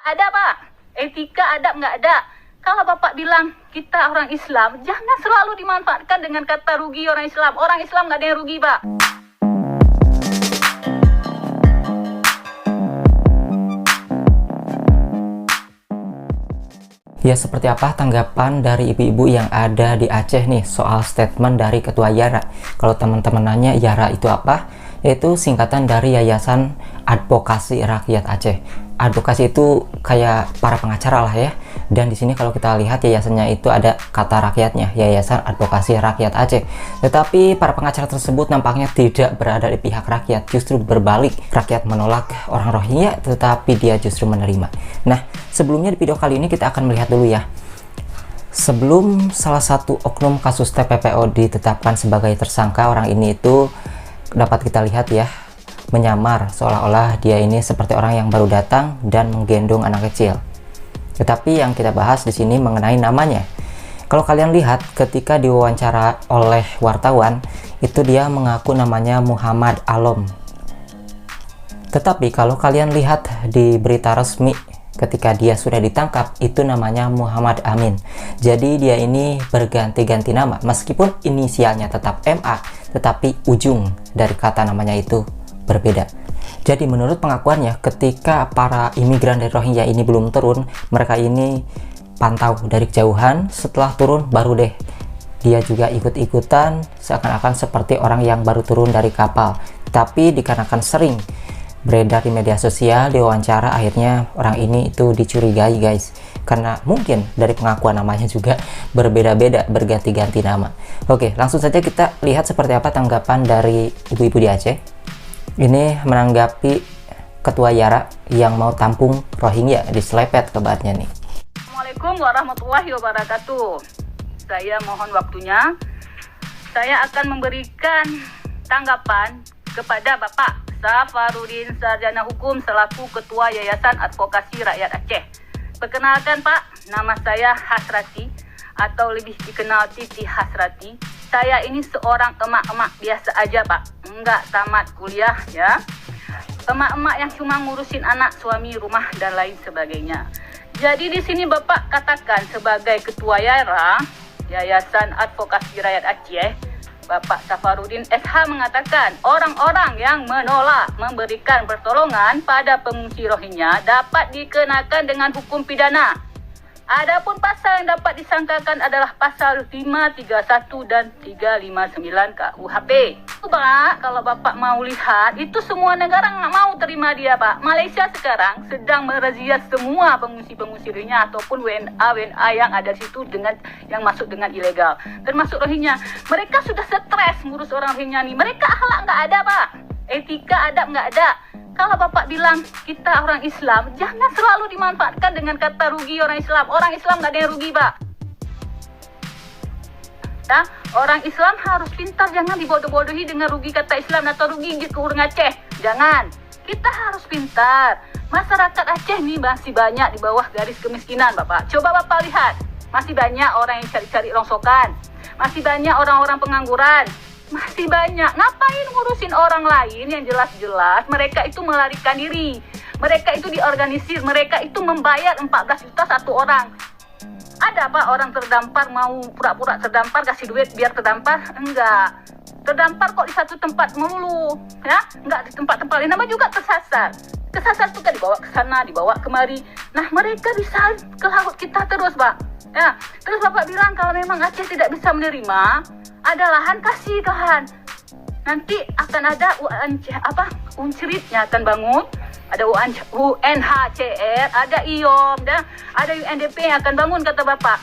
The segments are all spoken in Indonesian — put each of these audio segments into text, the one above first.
Ada Pak, etika adab nggak ada. Kalau Bapak bilang kita orang Islam, jangan selalu dimanfaatkan dengan kata rugi orang Islam. Orang Islam nggak ada yang rugi Pak. Ya, seperti apa tanggapan dari ibu-ibu yang ada di Aceh nih soal statement dari Ketua YARA? Kalau teman-teman nanya YARA itu apa? Yaitu singkatan dari Yayasan Advokasi Rakyat Aceh. Advokasi itu kayak para pengacara lah ya. Dan di sini kalau kita lihat yayasannya itu ada kata rakyatnya, Yayasan Advokasi Rakyat Aceh. Tetapi para pengacara tersebut nampaknya tidak berada di pihak rakyat, justru berbalik. Rakyat menolak orang Rohingya, tetapi dia justru menerima. Nah, sebelumnya di video kali ini kita akan melihat dulu ya. Sebelum salah satu oknum kasus TPPO ditetapkan sebagai tersangka, orang ini itu dapat kita lihat ya, menyamar seolah-olah dia ini seperti orang yang baru datang dan menggendong anak kecil. Tetapi yang kita bahas di sini mengenai namanya. Kalau kalian lihat ketika diwawancara oleh wartawan, itu dia mengaku namanya Muhammad Alom. Tetapi kalau kalian lihat di berita resmi ketika dia sudah ditangkap, itu namanya Muhammad Amin. Jadi dia ini berganti-ganti nama, meskipun inisialnya tetap MA, tetapi ujung dari kata namanya itu berbeda. Jadi menurut pengakuannya, ketika para imigran dari Rohingya ini belum turun, mereka ini pantau dari kejauhan. Setelah turun baru deh dia juga ikut-ikutan, seakan-akan seperti orang yang baru turun dari kapal. Tapi dikarenakan sering beredar di media sosial, diwawancara, akhirnya orang ini itu dicurigai guys, karena mungkin dari pengakuan namanya juga berbeda-beda, berganti-ganti nama. Oke, langsung saja kita lihat seperti apa tanggapan dari ibu-ibu di Aceh. Ini menanggapi Ketua YARA yang mau tampung Rohingya, diselepet kabarnya nih. Assalamualaikum warahmatullahi wabarakatuh. Saya mohon waktunya. Saya akan memberikan tanggapan kepada Bapak Safarudin Sarjana Hukum selaku Ketua Yayasan Advokasi Rakyat Aceh. Perkenalkan Pak, nama saya Hasrati atau lebih dikenal Titi Hasrati. Saya ini seorang emak-emak biasa aja Pak, enggak tamat kuliah ya. Emak-emak yang cuma ngurusin anak, suami, rumah dan lain sebagainya. Jadi di sini Bapak katakan sebagai Ketua YARA, Yayasan Advokasi Rakyat Aceh, Bapak Safarudin SH mengatakan orang-orang yang menolak memberikan pertolongan pada pengungsi Rohingya dapat dikenakan dengan hukum pidana. Adapun pasal yang dapat disangkakan adalah pasal 531 dan 359 KUHP. Pak, kalau Bapak mau lihat, itu semua negara nggak mau terima dia Pak. Malaysia sekarang sedang merazia semua pengungsi-pengungsi Rohingya ataupun WNA yang ada di situ dengan yang masuk dengan ilegal, termasuk Rohingya. Mereka sudah stres ngurus orang Rohingya nih. Mereka akhlak nggak ada Pak, etika adab nggak ada. Kalau Bapak bilang kita orang Islam, jangan selalu dimanfaatkan dengan kata rugi orang Islam. Orang Islam nggak ada yang rugi Pak. Ya, orang Islam harus pintar, jangan dibodoh-bodohi dengan rugi kata Islam atau rugi ke orang Aceh. Jangan. Kita harus pintar. Masyarakat Aceh nih masih banyak di bawah garis kemiskinan Bapak. Coba Bapak lihat, masih banyak orang yang cari-cari rongsokan. Masih banyak orang-orang pengangguran. Masih banyak. Ngapain ngurusin orang lain yang jelas-jelas mereka itu melarikan diri. Mereka itu diorganisir. Mereka itu membayar 14 juta satu orang. Ada Pak orang terdampar mau pura-pura terdampar, kasih duit biar terdampar? Enggak. Terdampar kok di satu tempat melulu. Ya? Enggak di tempat-tempat lain. Nama juga tersasar. Kesasar itu kan dibawa ke sana, dibawa kemari. Nah mereka bisa ke laut kita terus Pak. Ya. Terus Bapak bilang kalau memang Aceh tidak bisa menerima, ada lahan, kasih lahan. Nanti akan ada UNCRIT-nya akan bangun, ada UNHCR, ada IOM, dan ada UNDP yang akan bangun kata Bapak.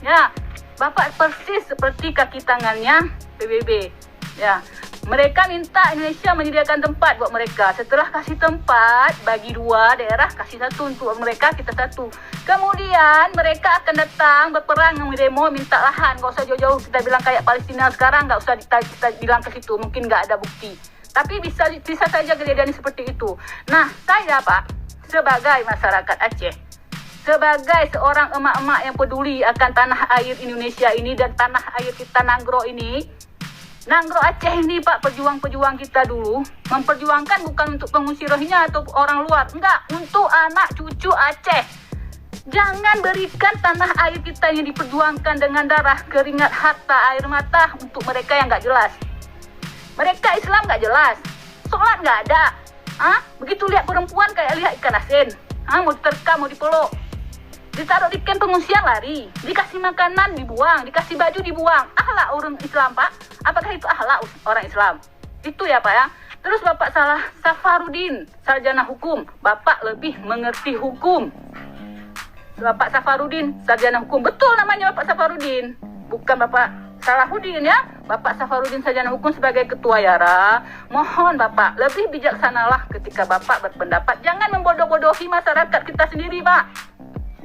Ya, Bapak persis seperti kaki tangannya PBB. Ya, mereka minta Indonesia menyediakan tempat buat mereka. Setelah kasih tempat, bagi dua daerah, kasih satu untuk mereka, kita satu. Kemudian mereka akan datang berperang, demo, minta lahan. Gak usah jauh-jauh kita bilang kayak Palestina sekarang, gak usah kita bilang ke situ, mungkin gak ada bukti. Tapi bisa saja kejadian seperti itu. Nah, saya Pak, sebagai masyarakat Aceh, sebagai seorang emak-emak yang peduli akan tanah air Indonesia ini dan tanah air kita Nanggro ini, Nanggro Aceh ini Pak, pejuang-pejuang kita dulu memperjuangkan bukan untuk pengungsi Rohingya atau orang luar, enggak, untuk anak cucu Aceh. Jangan berikan tanah air kita yang diperjuangkan dengan darah, keringat, harta, air mata untuk mereka yang enggak jelas. Mereka Islam enggak jelas, sholat enggak ada. Begitu lihat perempuan kayak lihat ikan asin. Mau diterkam, mau dipeluk. Ditaruh di camp pengungsian lari, dikasih makanan dibuang, dikasih baju dibuang. Akhlak orang Islam Pak? Apakah itu akhlak orang Islam? Itu ya Pak ya. Terus Bapak Safarudin, sarjana hukum. Bapak lebih mengerti hukum. Bapak Safarudin, sarjana hukum. Betul namanya Bapak Safarudin. Bukan Bapak Salahuddin ya. Bapak Safarudin, sarjana hukum sebagai ketua YARA. Mohon Bapak, lebih bijaksanalah ketika Bapak berpendapat. Jangan membodoh-bodohi masyarakat kita sendiri Pak.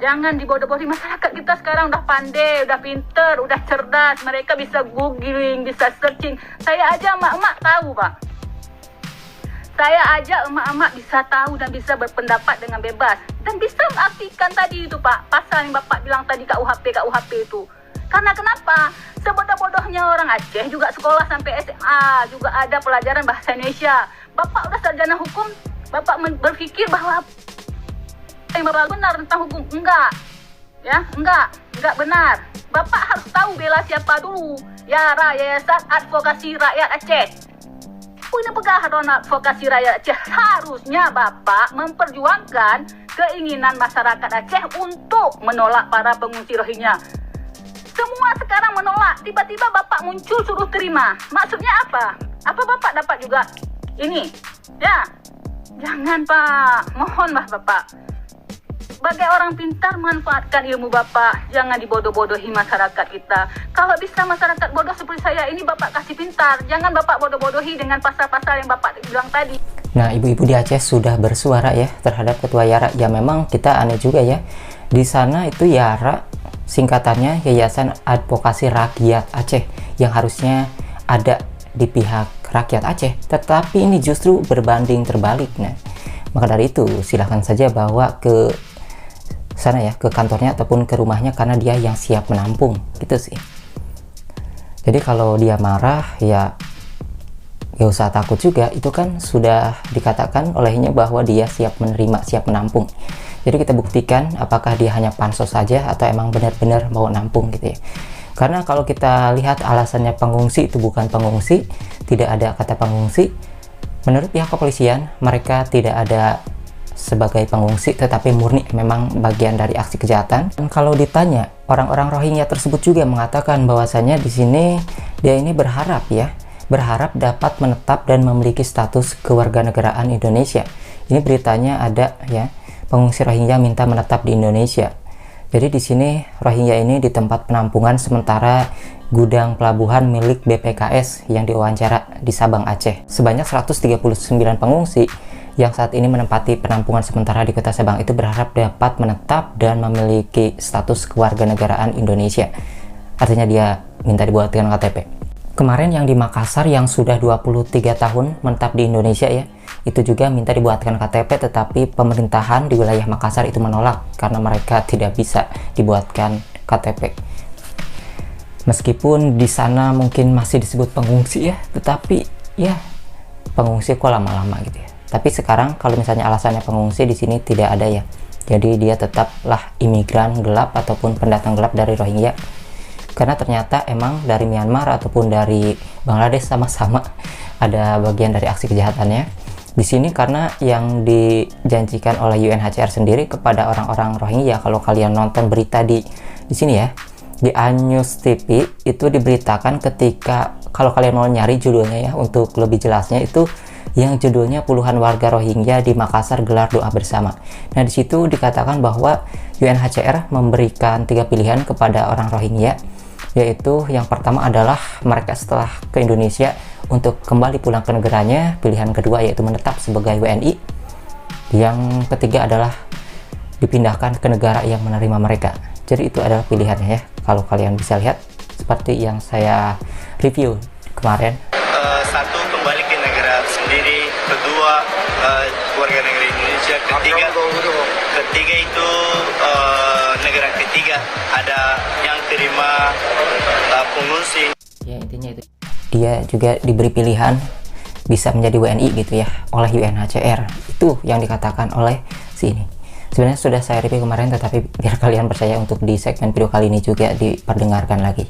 Jangan dibodoh-bodohi, masyarakat kita sekarang udah pandai, udah pinter, udah cerdas. Mereka bisa googling, bisa searching. Saya aja emak-emak tahu Pak. Saya aja emak-emak bisa tahu dan bisa berpendapat dengan bebas. Dan bisa mengartikan tadi itu Pak, pasal yang Bapak bilang tadi KUHP itu. Karena kenapa? Sebodoh-bodohnya orang Aceh juga sekolah sampai SMA, juga ada pelajaran bahasa Indonesia. Bapak udah sarjana hukum, Bapak berpikir bahwa yang benar tentang hukum, enggak benar. Bapak harus tahu bela siapa dulu. YARA, Yayasan Advokasi Rakyat Aceh. Punya pegangan advokasi rakyat Aceh. Harusnya Bapak memperjuangkan keinginan masyarakat Aceh untuk menolak para pengungsi Rohingya. Semua sekarang menolak, tiba-tiba Bapak muncul suruh terima. Maksudnya apa? Apa Bapak dapat juga ini? Ya, jangan Pak, mohonlah Bapak. Sebagai orang pintar, manfaatkan ilmu Bapak. Jangan dibodoh-bodohi masyarakat kita. Kalau bisa masyarakat bodoh seperti saya ini, Bapak kasih pintar. Jangan Bapak bodoh-bodohi dengan pasal-pasal yang Bapak bilang tadi. Nah, ibu-ibu di Aceh sudah bersuara ya terhadap ketua YARA. Ya memang kita aneh juga ya. Di sana itu YARA singkatannya Yayasan Advokasi Rakyat Aceh, yang harusnya ada di pihak rakyat Aceh. Tetapi ini justru berbanding terbalik. Nah, maka dari itu silahkan saja bawa ke sana ya, ke kantornya ataupun ke rumahnya, karena dia yang siap menampung gitu sih. Jadi kalau dia marah ya gak usah takut juga, itu kan sudah dikatakan olehnya bahwa dia siap menerima, siap menampung. Jadi kita buktikan apakah dia hanya pansos saja atau emang benar-benar mau nampung gitu ya. Karena kalau kita lihat alasannya pengungsi itu bukan pengungsi, tidak ada kata pengungsi, menurut pihak kepolisian mereka tidak ada sebagai pengungsi, tetapi murni memang bagian dari aksi kejahatan. Dan kalau ditanya, orang-orang Rohingya tersebut juga mengatakan bahwasanya di sini dia ini berharap dapat menetap dan memiliki status kewarganegaraan Indonesia. Ini beritanya ada ya, pengungsi Rohingya minta menetap di Indonesia. Jadi di sini Rohingya ini di tempat penampungan sementara gudang pelabuhan milik BPKS yang diwawancara di Sabang, Aceh. Sebanyak 139 pengungsi yang saat ini menempati penampungan sementara di Kota Sabang itu berharap dapat menetap dan memiliki status kewarganegaraan Indonesia. Artinya dia minta dibuatkan KTP. Kemarin yang di Makassar yang sudah 23 tahun menetap di Indonesia ya, itu juga minta dibuatkan KTP, tetapi pemerintahan di wilayah Makassar itu menolak karena mereka tidak bisa dibuatkan KTP. Meskipun di sana mungkin masih disebut pengungsi ya, tetapi ya pengungsi kok lama-lama gitu ya. Tapi sekarang kalau misalnya alasannya pengungsi di sini tidak ada ya. Jadi dia tetaplah imigran gelap ataupun pendatang gelap dari Rohingya. Karena ternyata emang dari Myanmar ataupun dari Bangladesh sama-sama ada bagian dari aksi kejahatannya. Di sini karena yang dijanjikan oleh UNHCR sendiri kepada orang-orang Rohingya, kalau kalian nonton berita di sini ya, di News TV itu diberitakan ketika, kalau kalian mau nyari judulnya ya untuk lebih jelasnya, itu yang judulnya puluhan warga Rohingya di Makassar gelar doa bersama. Nah, di situ dikatakan bahwa UNHCR memberikan 3 pilihan kepada orang Rohingya, yaitu yang pertama adalah mereka setelah ke Indonesia untuk kembali pulang ke negaranya, pilihan kedua yaitu menetap sebagai WNI, yang ketiga adalah dipindahkan ke negara yang menerima mereka. Jadi itu adalah pilihannya ya, kalau kalian bisa lihat seperti yang saya review kemarin. Satu, kembali ke negara sendiri. Kedua, warga negara Indonesia. Ketiga itu negara ketiga ada yang terima pengungsi. Ya intinya itu. dia juga diberi pilihan bisa menjadi WNI gitu ya oleh UNHCR. Itu yang dikatakan oleh si ini. Sebenarnya sudah saya review kemarin, tetapi biar kalian percaya untuk di segmen video kali ini juga diperdengarkan lagi.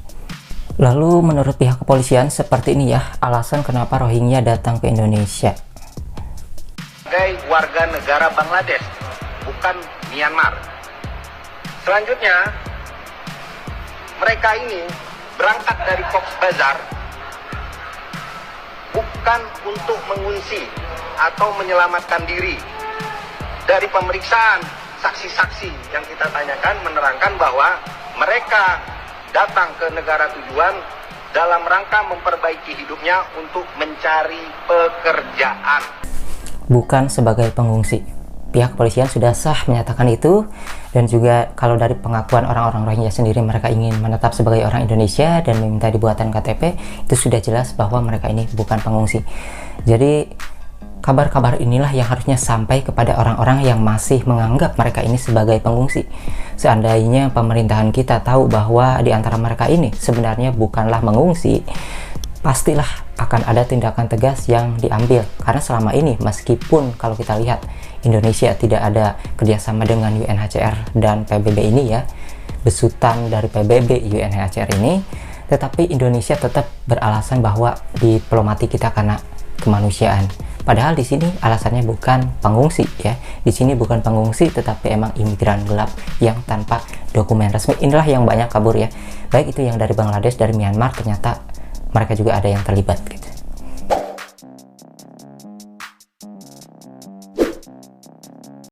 Lalu menurut pihak kepolisian seperti ini ya alasan kenapa Rohingya datang ke Indonesia. Sebagai warga negara Bangladesh, bukan Myanmar. Selanjutnya, mereka ini berangkat dari Cox's Bazar bukan untuk mengungsi atau menyelamatkan diri. Dari pemeriksaan saksi-saksi yang kita tanyakan menerangkan bahwa mereka datang ke negara tujuan dalam rangka memperbaiki hidupnya untuk mencari pekerjaan. Bukan sebagai pengungsi. Pihak kepolisian sudah sah menyatakan itu, dan juga kalau dari pengakuan orang-orang Rohingya sendiri mereka ingin menetap sebagai orang Indonesia dan meminta dibuatan KTP, itu sudah jelas bahwa mereka ini bukan pengungsi. Jadi kabar-kabar inilah yang harusnya sampai kepada orang-orang yang masih menganggap mereka ini sebagai pengungsi. Seandainya pemerintahan kita tahu bahwa di antara mereka ini sebenarnya bukanlah mengungsi, pastilah akan ada tindakan tegas yang diambil. Karena selama ini meskipun kalau kita lihat Indonesia tidak ada kerjasama dengan UNHCR dan PBB ini ya, besutan dari PBB UNHCR ini, tetapi Indonesia tetap beralasan bahwa diplomati kita karena kemanusiaan. Padahal di sini alasannya bukan pengungsi ya. Di sini bukan pengungsi tetapi emang imigran gelap yang tanpa dokumen resmi. Inilah yang banyak kabur ya. Baik itu yang dari Bangladesh, dari Myanmar, ternyata mereka juga ada yang terlibat.